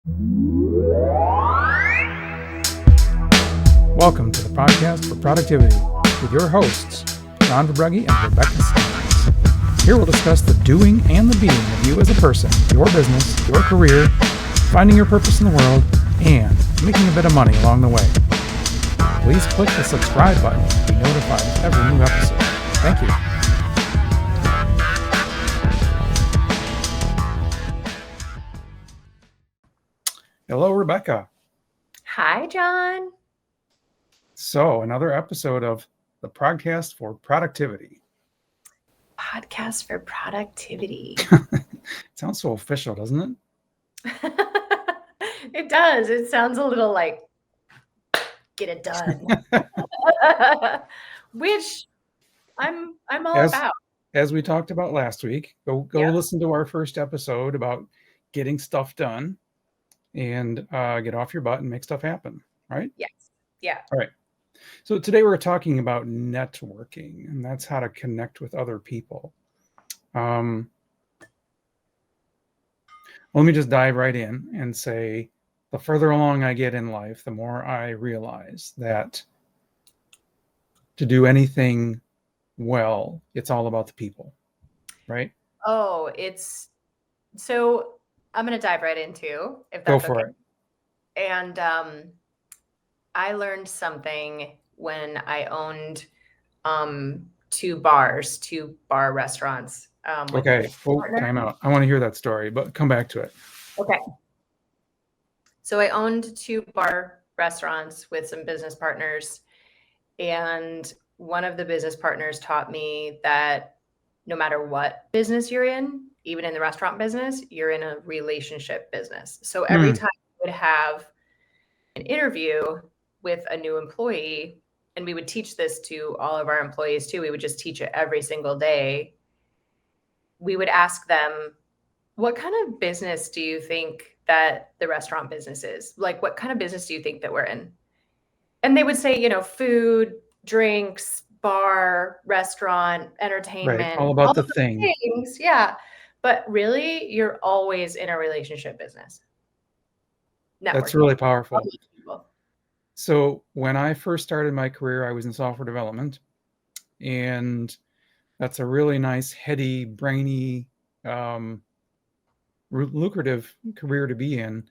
Welcome to the podcast for productivity with your hosts, John Verbreggi and Rebecca Steins. Here we'll discuss the doing and the being of you as a person, your business, your career, finding your purpose in the world, and making a bit of money along the way. Please click the subscribe button to be notified of every new episode. Thank you. Hello, Rebecca. Hi, John. So, another episode of the podcast for productivity. Podcast for productivity. Sounds so official, doesn't it? It does. It sounds a little like get it done. Which I'm all about. As we talked about last week, go listen to our first episode about getting stuff done and get off your butt and make stuff happen, right? Yes. Yeah. All right. So today we're talking about networking, and that's how to connect with other people. Let me just dive right in and say, the further along I get in life, the more I realize that to do anything well, it's all about the people, right? Oh, so I'm going to dive right into, if that's Go for okay. it. And I learned something when I owned two bar restaurants. Okay, time out. I want to hear that story, but come back to it. Okay. So I owned two bar restaurants with some business partners, and one of the business partners taught me that no matter what business you're in, even in the restaurant business, you're in a relationship business. So every time we would have an interview with a new employee, and we would teach this to all of our employees too, we would just teach it every single day. We would ask them, what kind of business do you think that the restaurant business is? Like, what kind of business do you think that we're in? And they would say, food, drinks, bar, restaurant, entertainment. Right, all about the thing. Things, yeah. But really, you're always in a relationship business. That's really powerful. So when I first started my career, I was in software development, and that's a really nice, heady, brainy, lucrative career to be in.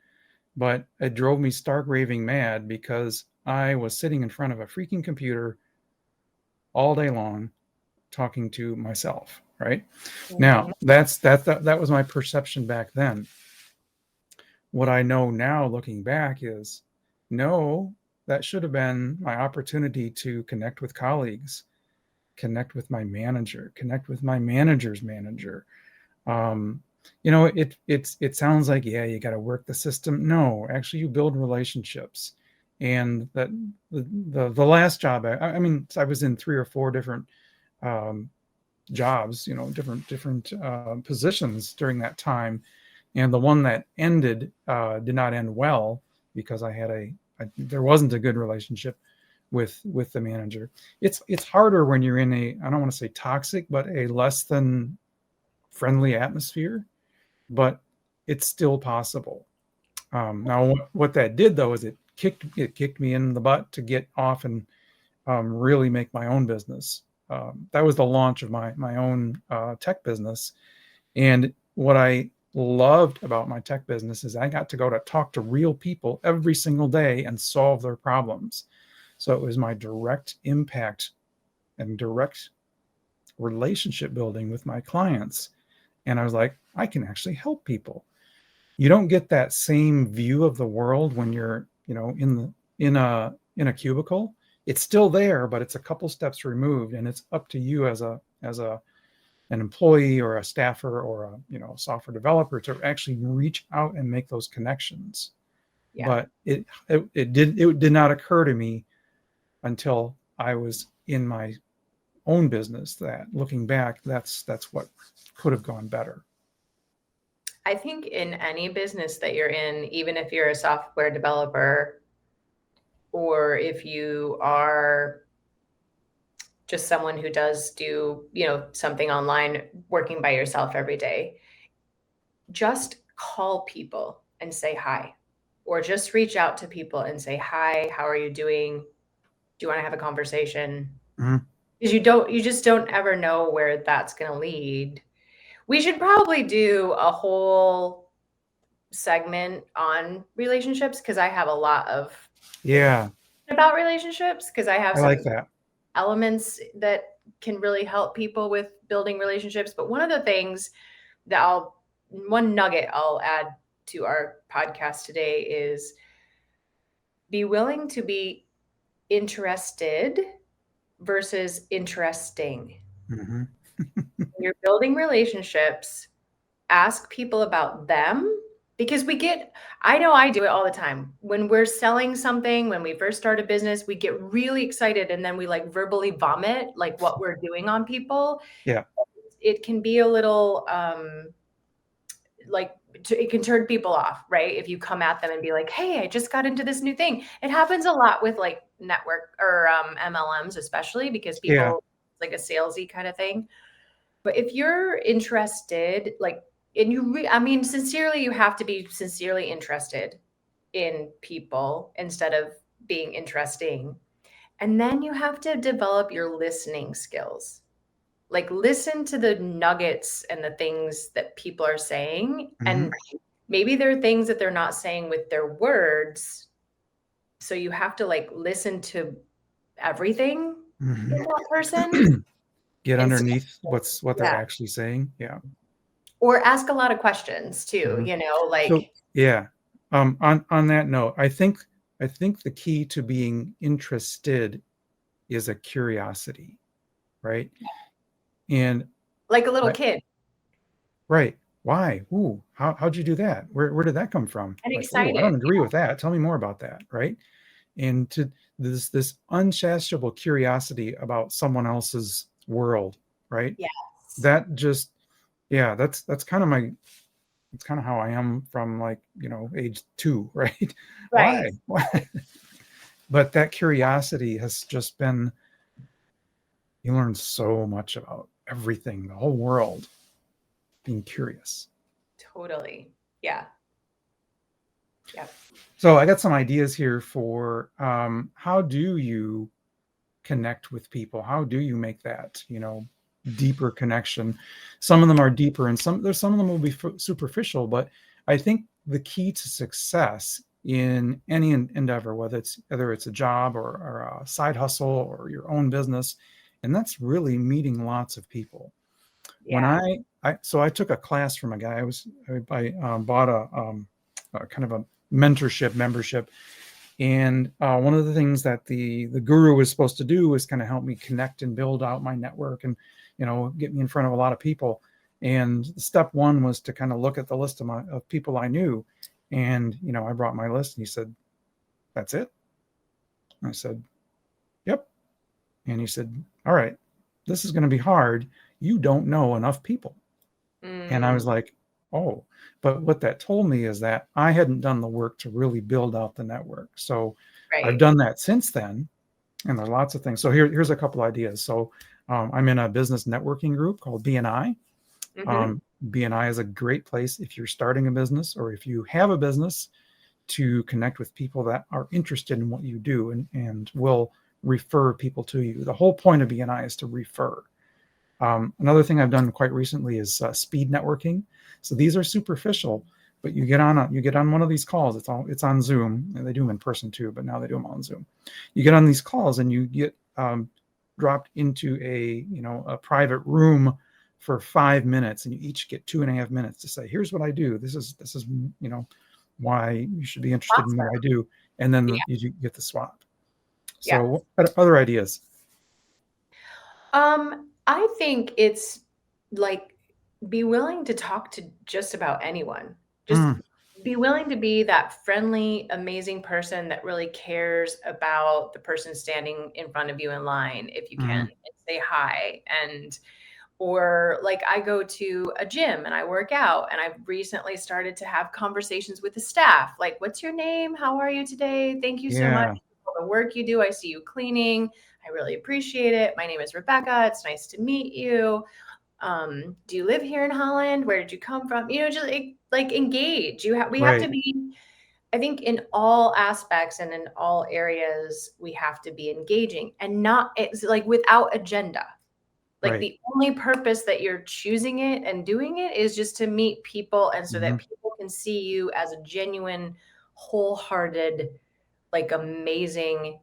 But it drove me stark raving mad because I was sitting in front of a freaking computer all day long talking to myself, right? Mm-hmm. Now, that was my perception back then. What I know now looking back is, no, that should have been my opportunity to connect with colleagues, connect with my manager, connect with my manager's manager. It sounds like, yeah, you got to work the system. No, actually, you build relationships. And that the last job, I was in 3 or 4 different jobs, different positions during that time. And the one that ended did not end well because there wasn't a good relationship with the manager. It's harder when you're in I don't want to say toxic, but a less than friendly atmosphere, but it's still possible. Now, what that did though is it kicked me in the butt to get off and really make my own business. That was the launch of my own tech business, and what I loved about my tech business is I got to go to talk to real people every single day and solve their problems. So it was my direct impact and direct relationship building with my clients. And I was like, I can actually help people. You don't get that same view of the world when you're, in a cubicle. It's still there, but it's a couple steps removed, and it's up to you as an employee or a staffer or a software developer to actually reach out and make those connections. Yeah. But it did not occur to me until I was in my own business that, looking back, that's what could have gone better. I think in any business that you're in, even if you're a software developer or if you are just someone who does do, something online, working by yourself every day, just call people and say hi. or just reach out to people and say, hi, how are you doing? Do you want to have a conversation? Mhm. Because you just don't ever know where that's going to lead. We should probably do a whole segment on relationships because I have a lot of information Yeah, about relationships because I have I like some that. elements that can really help people with building relationships. But one of the things that one nugget I'll add to our podcast today is be willing to be interested versus interesting. Hmm. When you're building relationships, ask people about them because I know I do it all the time. When we're selling something, when we first start a business, we get really excited and then we like verbally vomit like what we're doing on people. Yeah. It can be a little like it can turn people off, right? If you come at them and be like, "Hey, I just got into this new thing." It happens a lot with like network or MLMs, especially because Yeah. people like a salesy kind of thing. But if you're interested, like, and I mean, sincerely, you have to be sincerely interested in people instead of being interesting. And then you have to develop your listening skills. Like, listen to the nuggets and the things that people are saying. Hmm. And maybe there are things that they're not saying with their words. So you have to like listen to everything Hmm. in that person Get and underneath what they're yeah, actually saying. Yeah. or ask a lot of questions too, Hmm. So like yeah. On that note, I think the key to being interested is a curiosity, right? And like a little I, kid right. Why? Ooh, how'd you do that? Where did that come from? and Like, oh, I don't excited. agree with that. Tell me more about that, right? And to this unsatiable curiosity about someone else's world, right? Yes. That just yeah, that's kind of my it's kind of how I am from like, age 2, right? Right. Why? Why? But that curiosity has just been you learn so much about everything, the whole world, being curious. Totally. Yeah. Yep. So I got some ideas here for how do you connect with people? How do you make that, deeper connection? Some of them are deeper, and some of them will be superficial. But I think the key to success in any endeavor, whether it's a job or a side hustle or your own business, and that's really meeting lots of people. When Yeah. I took a class from a guy. I bought a kind of a mentorship membership, and one of the things that the guru was supposed to do was kind of help me connect and build out my network, and get me in front of a lot of people. And step one was to kind of look at the list of people I knew, and I brought my list, and he said, "That's it." And I said, "Yep." And he said, "All right, this is going to be hard. You don't know enough people." And I was Mm, like, "Oh," but what that told me is that I hadn't done the work to really build out the network. So I've right. done that since then, and there's lots of things. So here's a couple ideas. So I'm in a business networking group called BNI. Hmm. BNI is a great place if you're starting a business or if you have a business to connect with people that are interested in what you do and will refer people to you. The whole point of BNI is to refer. Another thing I've done quite recently is speed networking. So these are superficial, but you get on one of these calls. It's on Zoom, and they do them in person too, but now they do them on Zoom. You get on these calls and you get dropped into a private room for 5 minutes, and you each get 2.5 minutes to say, "Here's what I do. This is why you should be interested in what I Awesome. do," and then Yeah. you get the swap. Yeah. So what other ideas? I think it's like be willing to talk to just about anyone. Just Mm, be willing to be that friendly, amazing person that really cares about the person standing in front of you in line if you can mm, and say hi and or like I go to a gym and I work out and I've recently started to have conversations with the staff like what's your name? How are you today? Thank you so much yeah, for the work you do. I see you cleaning. I really appreciate it. My name is Rebecca. It's nice to meet you. Do you live here in Holland? Where did you come from? Just like engage. We have right. to be I think in all aspects and in all areas, we have to be engaging and not, it's like without agenda. Like Right. the only purpose that you're choosing it and doing it is just to meet people and so Hmm. that people can see you as a genuine, wholehearted, like amazing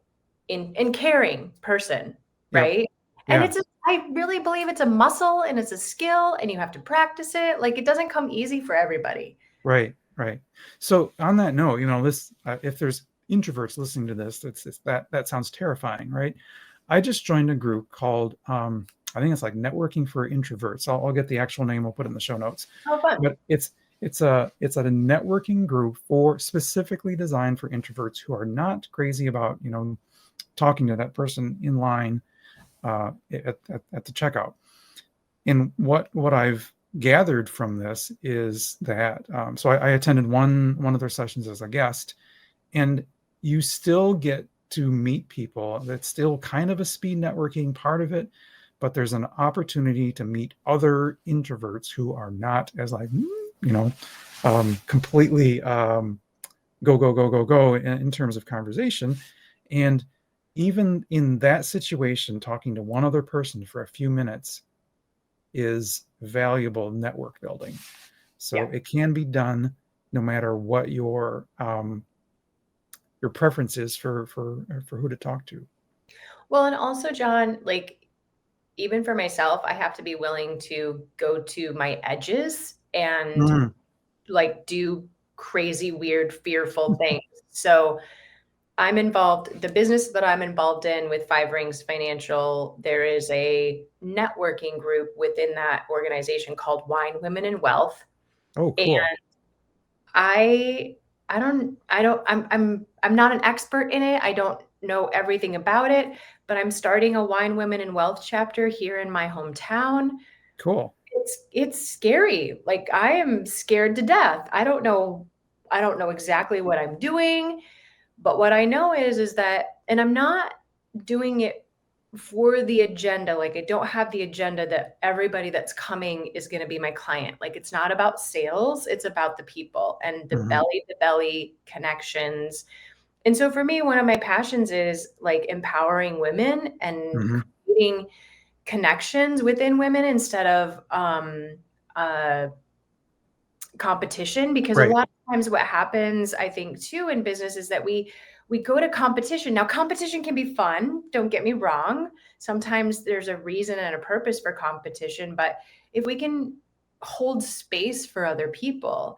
and caring person, Yep. right? And Yeah. I really believe it's a muscle and it's a skill and you have to practice it. Like it doesn't come easy for everybody. Right. Right. So on that note, this if there's introverts listening to this, it's that sounds terrifying, right? I just joined a group called I think it's like Networking for Introverts. I'll get the actual name. I'll put it in the show notes. How fun. But it's a networking group for specifically designed for introverts who are not crazy about talking to that person in line at the checkout. And what I've gathered from this is that so I attended one of their sessions as a guest, and you still get to meet people. That's still kind of a speed networking part of it, but there's an opportunity to meet other introverts who are not as like completely go go go go go in terms of conversation. And even in that situation, talking to one other person for a few minutes is valuable network building. So Yeah. it can be done no matter what your preference is for who to talk to. Well, and also, John, like even for myself, I have to be willing to go to my edges and Mm. like do crazy, weird, fearful things. So I'm involved, the business that I'm involved in with Five Rings Financial, there is a networking group within that organization called Wine, Women, and Wealth. Oh, And cool. I I'm not an expert in it. I don't know everything about it, but I'm starting a Wine, Women, and Wealth chapter here in my hometown. Cool. It's scary. Like I am scared to death. I don't know exactly what I'm doing. But what I know is that, and I'm not doing it for the agenda. Like I don't have the agenda that everybody that's coming is going to be my client. Like it's not about sales, it's about the people and the Hmm. belly to belly connections. And so for me, one of my passions is like empowering women and Hmm. creating connections within women instead of uh, competition, because a Right. lot of times what happens I think too in business is that we go to competition. Now competition can be fun, don't get me wrong. Sometimes there's a reason and a purpose for competition, but if we can hold space for other people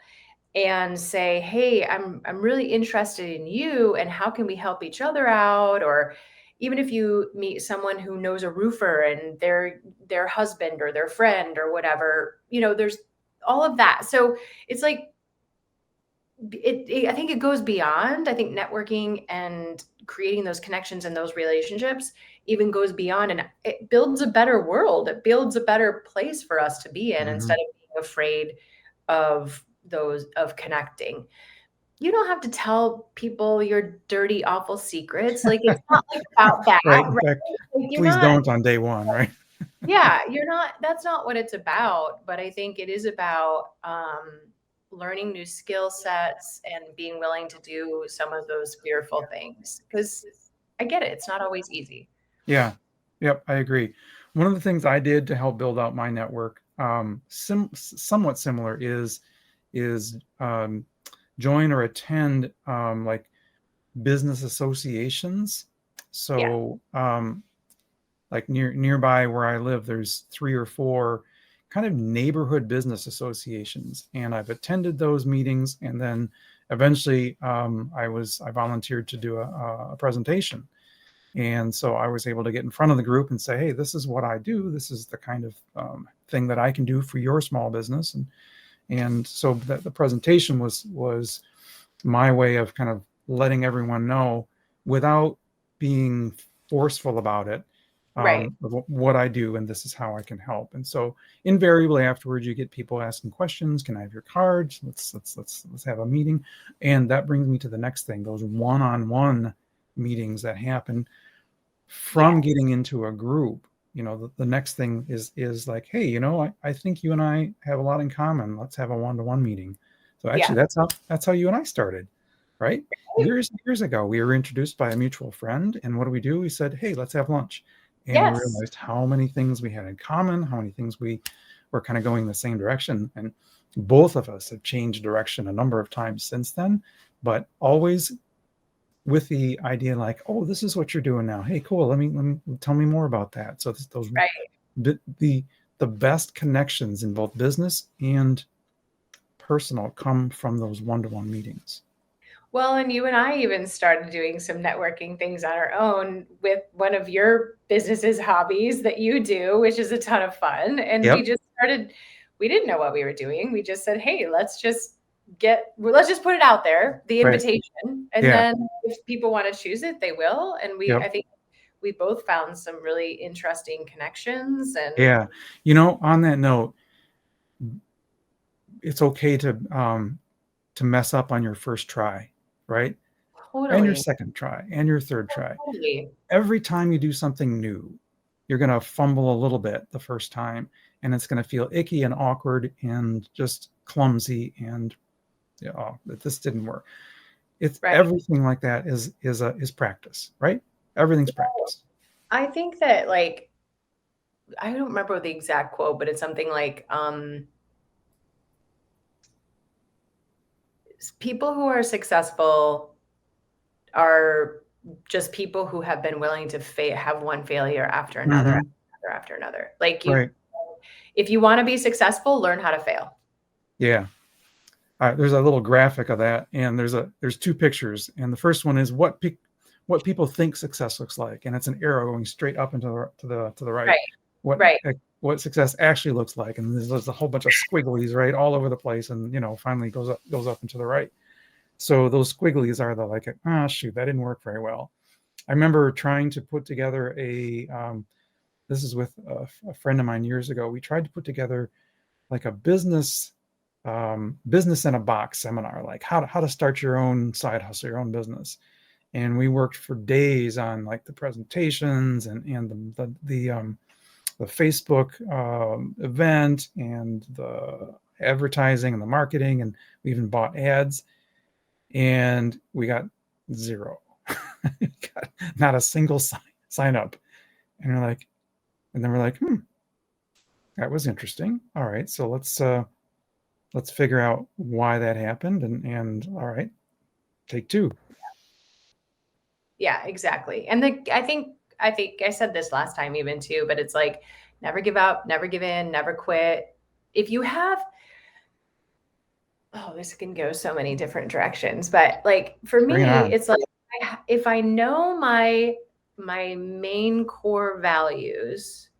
and say, hey, I'm really interested in you and how can we help each other out, or even if you meet someone who knows a roofer and their husband or their friend or whatever, there's all of that. So it's like I think it goes beyond. I think networking and creating those connections and those relationships even goes beyond, and it builds a better world. It builds a better place for us to be in Hmm. instead of being afraid of connecting. You don't have to tell people your dirty, awful secrets. Like it's not like about that, Right. In right? fact, Like you're please not, don't on day one, right? yeah, that's not what it's about. But I think it is about learning new skill sets and being willing to do some of those fearful things. Because I get it, it's not always easy. Yeah. Yep, I agree. One of the things I did to help build out my network, somewhat similar, is join or attend like business associations. Yeah. So like nearby where I live, there's three or four kind of neighborhood business associations, and I've attended those meetings. And then eventually, I volunteered to do a presentation, and so I was able to get in front of the group and say, "Hey, this is what I do. This is the kind of thing that I can do for your small business." And so the presentation was my way of kind of letting everyone know without being forceful about it, Right. of what I do, and this is how I can help. And so invariably afterwards, you get people asking questions. Can I have your cards? Let's have a meeting. And that brings me to the next thing: those one-on-one meetings that happen Yeah. from getting into a group. The next thing is like, hey, I think you and I have a lot in common. Let's have a one-to-one meeting. So Yeah. actually, that's how you and I started. right? Years ago, we were introduced by a mutual friend, and what do? We said, "Hey, let's have lunch," and we Yes. realized how many things we had in common, how many things we were kind of going the same direction, and both of us have changed direction a number of times since then, but always with the idea like, "Oh, this is what you're doing now. Hey, cool. Let me tell me more about that." So those Right. the best connections in both business and personal come from those one-to-one meetings. Well, and you and I even started doing some networking things on our own with one of your business's hobbies that you do, which is a ton of fun. And we Yep. just started, we didn't know what we were doing. We just said, hey, let's just put it out there, the Right. invitation. And Yeah. then if people want to choose it, they will. And I Yep. think we both found some really interesting connections and Yeah. On that note, it's okay to mess up on your first try, right? And your totally, second try and your third try. totally. Every time you do something new, you're going to fumble a little bit the first time, and it's going to feel icky and awkward and just clumsy, and oh, this didn't work. It's Right. everything like that is practice, right? Everything's practice. I think that like, I don't remember the exact quote, but it's something like, people who are successful are just people who have been willing to have one failure after another, Mm-hmm. after another. Like Right. if you want to be successful, learn how to fail. Yeah. There's a little graphic of that, and there's two pictures, and the first one is what people think success looks like, and it's an arrow going straight up into the right. Right. What Right. what success actually looks like, and there's a whole bunch of squigglies right all over the place, and finally goes up and to the right. So those squigglies are the like, shoot, that didn't work very well. I remember trying to put together this is with a friend of mine years ago. We tried to put together like a business in a box seminar, like how to start your own side hustle, your own business. And we worked for days on like the presentations and the Facebook event and the advertising and the marketing, and we even bought ads, and we got zero. Got not a single sign up. And then we're like, that was interesting. All right, so let's figure out why that happened, and all right, take two. Yeah, exactly. And I think I said this last time even too, but it's like never give up, never give in, never quit. If you have Oh, this can go so many different directions, but like for Bring it me, on. it's like if I know my main core values,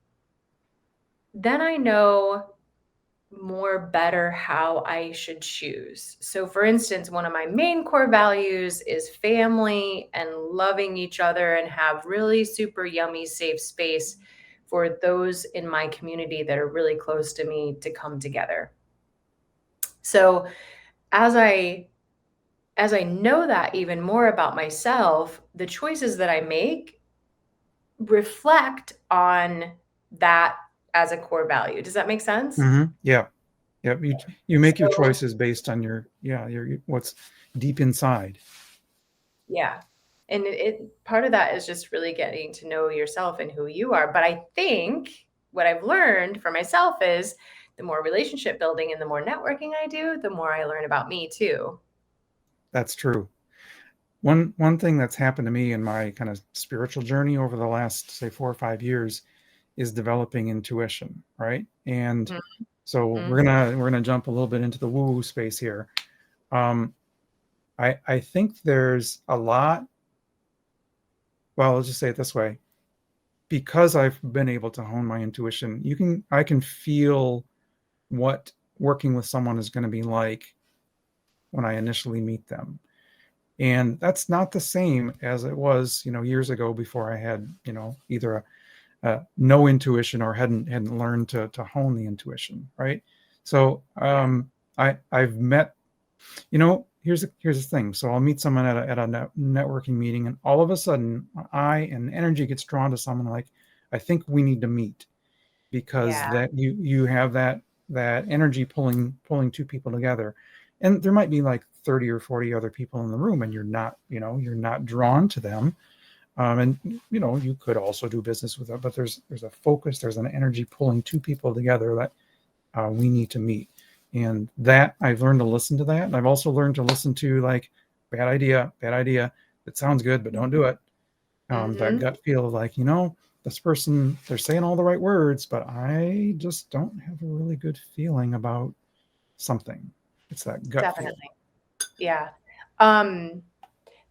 then I know more better how I should choose. So for instance, one of my main core values is family and loving each other and have really super yummy safe space for those in my community that are really close to me to come together. So as I as I know that even more about myself, the choices that I make reflect on that as a core value. Does that make sense? Yeah. Yeah. You make your So, choices based on your what's deep inside. yeah. And part of that is just really getting to know yourself and who you are. But I think what I've learned for myself is the more relationship building and the more networking I do, the more I learn about me too. That's true. One thing that's happened to me in my kind of spiritual journey over the last, say, 4 or 5 years is developing intuition, right? And so Mhm. we're gonna jump a little bit into the woo-woo space here. Um, I think there's a lot. Well, I'll just say it this way: because I've been able to hone my intuition, I can feel what working with someone is going to be like when I initially meet them. And that's not the same as it was, years ago before I had, either no intuition or hadn't learned to hone the intuition, right? So Yeah. I've met, here's the thing. So I'll meet someone at a networking meeting, and all of a sudden, and energy gets drawn to someone like, I think we need to meet, because Yeah. that you have that energy pulling two people together. and there might be like 30 or 40 other people in the room, and you're not drawn to them. And you could also do business with them, but there's a focus, there's an energy pulling two people together that we need to meet. And that I've learned to listen to that. And I've also learned to listen to like, bad idea. It sounds good, but don't do it. That gut feel of like, this person, they're saying all the right words, but I just don't have a really good feeling about something. It's that gut Definitely. feel. Yeah.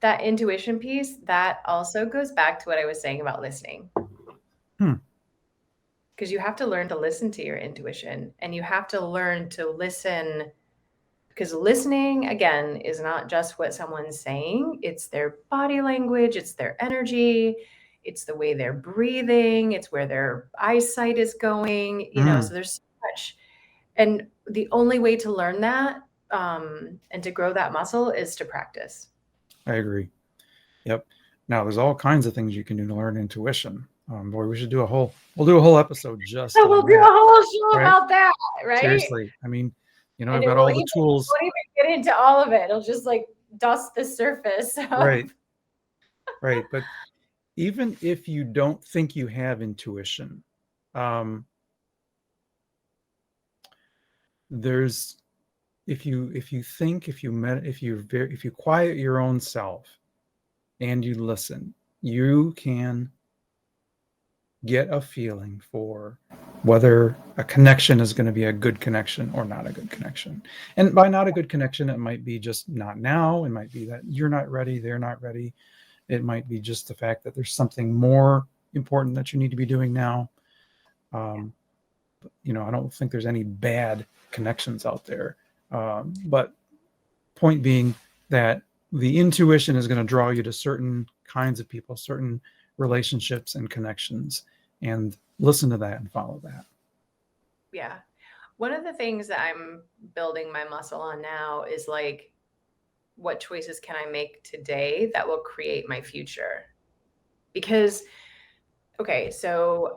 That intuition piece, that also goes back to what I was saying about listening. Because you have to learn to listen to your intuition, and you have to learn to listen, because listening, again, is not just what someone's saying. It's their body language, it's their energy, it's the way they're breathing, it's where their eyesight is going, so there's so much. And the only way to learn that and to grow that muscle is to practice. I agree. Yep. Now there's all kinds of things you can do to learn intuition. Boy, we'll do a whole episode just So on we'll do a that, whole show right? about that, right? Seriously. I mean, And I've it got all the tools. won't even get into all of it. It'll just like dust the surface. Right. Right. But even if you don't think you have intuition, there's if you quiet your own self and you listen, you can get a feeling for whether a connection is going to be a good connection or not a good connection. And by not a good connection, it might be just not now. It might be that you're not ready, they're not ready. It might be just the fact that there's something more important that you need to be doing now. I don't think there's any bad connections out there. But point being that the intuition is going to draw you to certain kinds of people, certain relationships and connections, and listen to that and follow that. Yeah. One of the things that I'm building my muscle on now is like, what choices can I make today that will create my future? Because, okay, so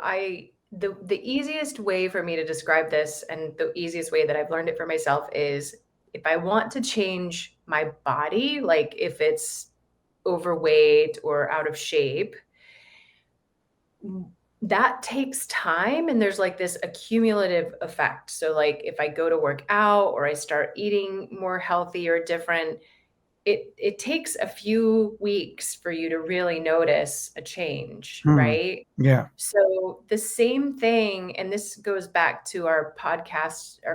the easiest way for me to describe this, and the easiest way that I've learned it for myself, is if I want to change my body, like if it's overweight or out of shape, that takes time, and there's like this accumulative effect. So like if I go to work out or I start eating more healthy or different, it takes a few weeks for you to really notice a change, right? Yeah. So the same thing, and this goes back to our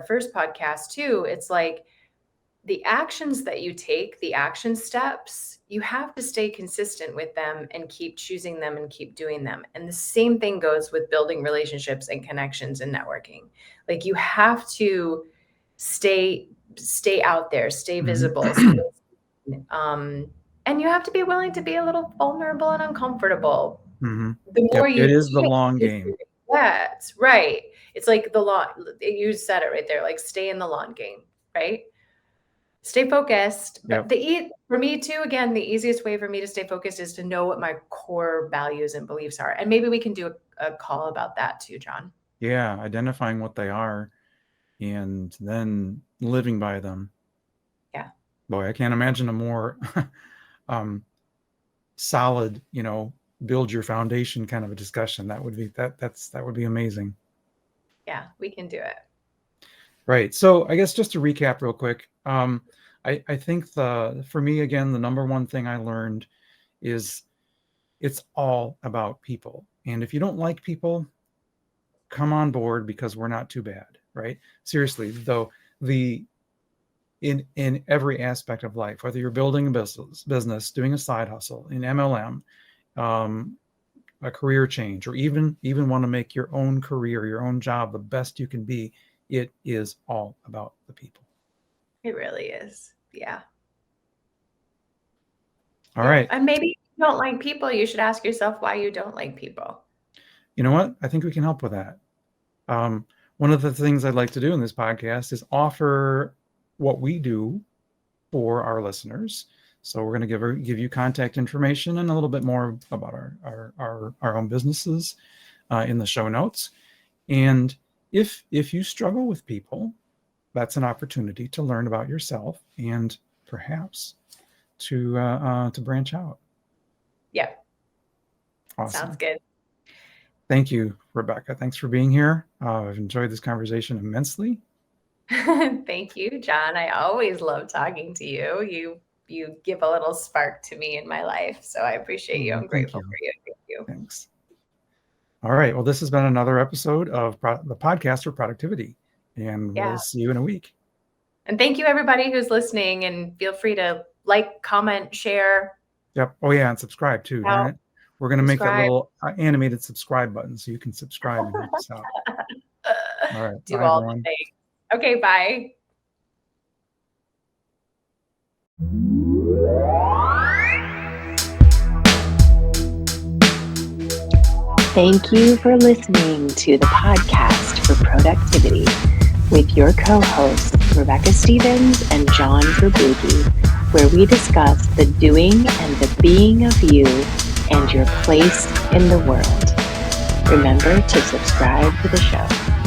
first podcast too. It's like the actions that you take, the action steps, you have to stay consistent with them and keep choosing them and keep doing them. And the same thing goes with building relationships and connections and networking. Like you have to stay out there, stay visible. And you have to be willing to be a little vulnerable and uncomfortable. The more It is the long game. That's right. It's like the lawn. You said it right there. Like stay in the long game, right? Stay focused. But for me too, again, the easiest way for me to stay focused is to know what my core values and beliefs are. And maybe we can do a call about that too, John. Yeah, identifying what they are and then living by them. Yeah. Boy, I can't imagine a more solid, build your foundation kind of a discussion. That would be that would be amazing. Yeah, we can do it. Right. So I guess just to recap real quick, I think for me, again, the number one thing I learned is it's all about people. And if you don't like people, come on board, because we're not too bad, right? Seriously, though, in every aspect of life, whether you're building a business, doing a side hustle, in MLM, a career change, or even want to make your own career, your own job the best you can be, it is all about the people. It really is. Yeah. All right. And maybe if you don't like people, you should ask yourself why you don't like people. You know what? I think we can help with that. One of the things I'd like to do in this podcast is offer what we do for our listeners. So we're going to give you contact information and a little bit more about our own businesses in the show notes. And if you struggle with people, that's an opportunity to learn about yourself and perhaps to branch out. Yeah. Awesome. Sounds good. Thank you, Rebecca. Thanks for being here. I've enjoyed this conversation immensely. Thank you, John. I always love talking to you. You give a little spark to me in my life, so I appreciate you. I'm grateful for you. Thank you. Thanks. All right. Well, this has been another episode of the podcast for productivity, and we'll see you in a week. And thank you, everybody who's listening, and feel free to like, comment, share. Yep. Oh, yeah, and subscribe too. Darn it. We're going to make that little animated subscribe button so you can subscribe and help us out. All right. Do bye, all everyone. the things. Okay, bye. Thank you for listening to the podcast for productivity with your co-hosts, Rebecca Stevens and John Verbrugge, where we discuss the doing and the being of you and your place in the world. Remember to subscribe to the show.